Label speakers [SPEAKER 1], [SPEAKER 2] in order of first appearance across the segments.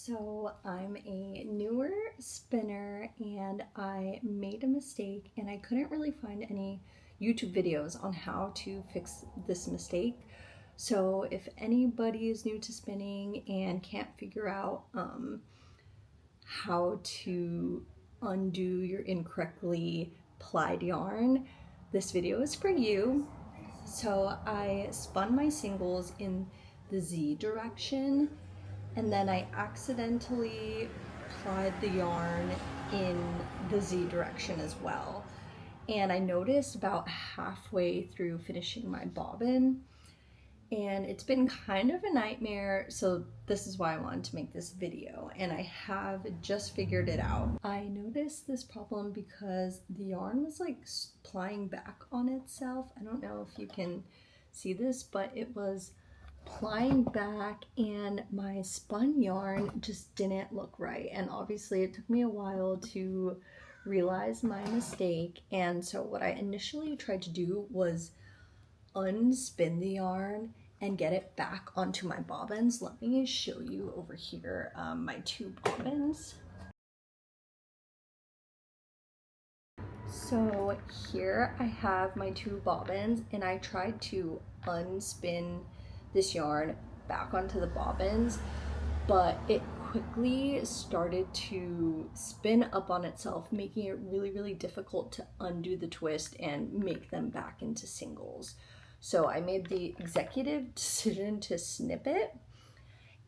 [SPEAKER 1] So I'm a newer spinner and I made a mistake and I couldn't really find any YouTube videos on how to fix this mistake. So if anybody is new to spinning and can't figure out how to undo your incorrectly plied yarn, this video is for you. So I spun my singles in the Z direction and then I accidentally plied the yarn in the Z direction as well. And I noticed about halfway through finishing my bobbin, and it's been kind of a nightmare, so this is why I wanted to make this video, and I have just figured it out. I noticed this problem because the yarn was like plying back on itself. I don't know if you can see this, but it was plying back and my spun yarn just didn't look right, and obviously it took me a while to realize my mistake. And so what I initially tried to do was unspin the yarn and get it back onto my bobbins. Let me show you over here my two bobbins. So here I have my two bobbins and I tried to unspin this yarn back onto the bobbins, but it quickly started to spin up on itself, making it really difficult to undo the twist and make them back into singles. So I made the executive decision to snip it,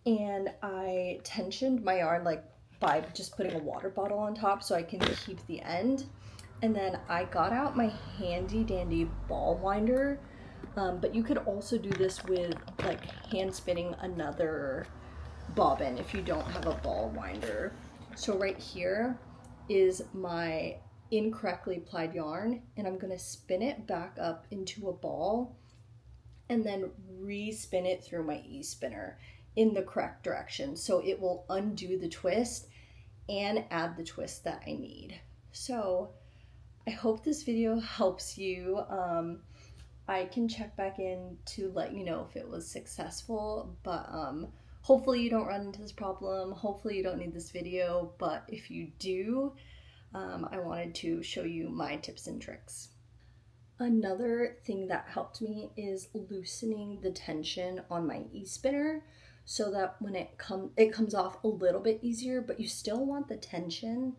[SPEAKER 1] and I tensioned my yarn like by just putting a water bottle on top so I can keep the end. And then I got out my handy dandy ball winder, but you could also do this with like hand spinning another bobbin if you don't have a ball winder. So right here is my incorrectly plied yarn, and I'm gonna spin it back up into a ball and then re-spin it through my e-spinner in the correct direction, so it will undo the twist and add the twist that I need. So I hope this video helps you. I can check back in to let you know if it was successful, but hopefully you don't run into this problem. Hopefully you don't need this video, but if you do, I wanted to show you my tips and tricks. Another thing that helped me is loosening the tension on my e-spinner so that when it comes off a little bit easier, but you still want the tension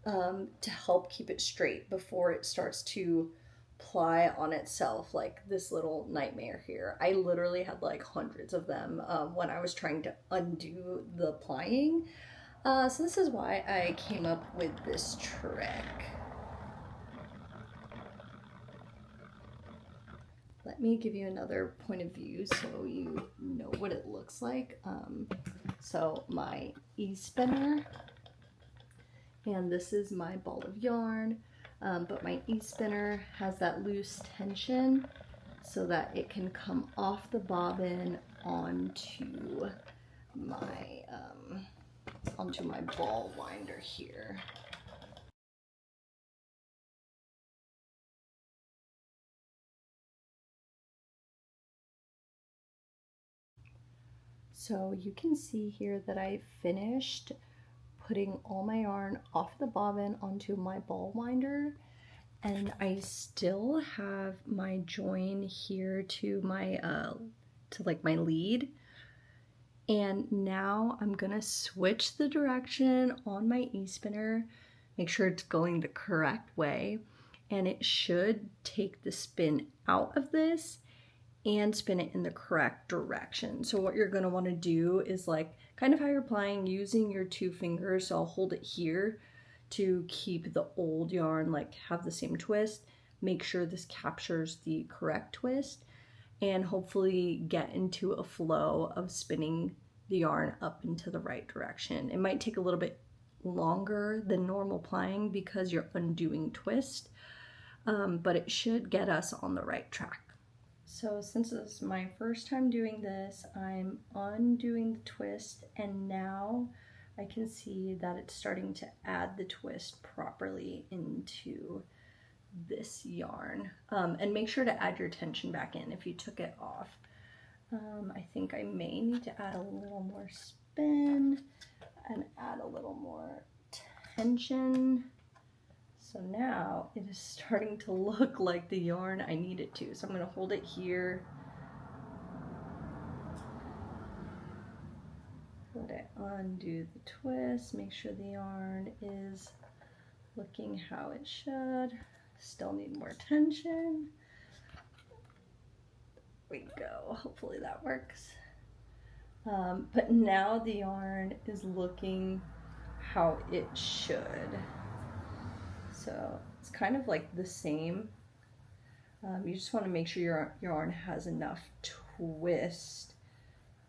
[SPEAKER 1] to help keep it straight before it starts to ply on itself like this little nightmare here. I literally had like hundreds of them when I was trying to undo the plying. So this is why I came up with this trick. Let me give you another point of view so you know what it looks like. So my e-spinner, and this is my ball of yarn, but my e-spinner has that loose tension so that it can come off the bobbin onto my ball winder here. So you can see here that I finished putting all my yarn off the bobbin onto my ball winder, and I still have my join here to my my lead. And now I'm gonna switch the direction on my e-spinner, make sure it's going the correct way, and it should take the spin out of this and spin it in the correct direction. So what you're gonna wanna do is like kind of how you're plying using your two fingers. So I'll hold it here to keep the old yarn like have the same twist. Make sure this captures the correct twist and hopefully get into a flow of spinning the yarn up into the right direction. It might take a little bit longer than normal plying because you're undoing twist, but it should get us on the right track. So since this is my first time doing this, I'm undoing the twist, and now I can see that it's starting to add the twist properly into this yarn. And make sure to add your tension back in if you took it off. I think I may need to add a little more spin, tension. So now it is starting to look like the yarn I need it to. So I'm going to hold it here. Let it undo the twist, make sure the yarn is looking how it should. Still need more tension. There we go, hopefully that works. But now the yarn is looking how it should. So it's kind of like the same. You just want to make sure your yarn has enough twist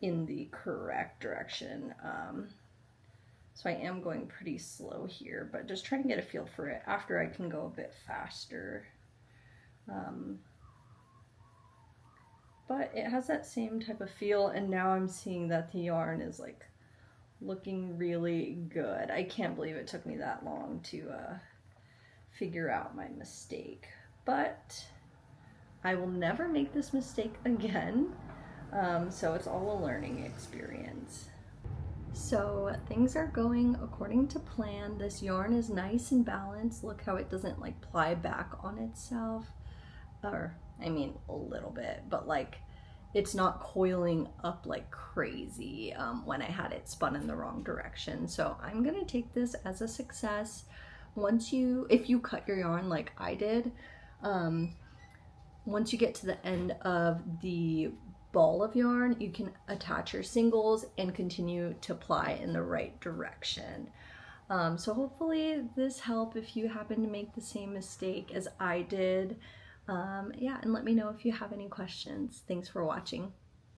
[SPEAKER 1] in the correct direction. So I am going pretty slow here, but just trying to get a feel for it. After I can go a bit faster. But it has that same type of feel, and now I'm seeing that the yarn is like looking really good. I can't believe it took me that long to figure out my mistake, but I will never make this mistake again. So it's all a learning experience. So things are going according to plan. This yarn is nice and balanced. Look how it doesn't like ply back on itself, or I mean a little bit, but like it's not coiling up like crazy when I had it spun in the wrong direction. So I'm gonna take this as a success. If you cut your yarn like I did, once you get to the end of the ball of yarn, you can attach your singles and continue to ply in the right direction. So hopefully this helped if you happen to make the same mistake as I did. Yeah, and let me know if you have any questions. Thanks for watching.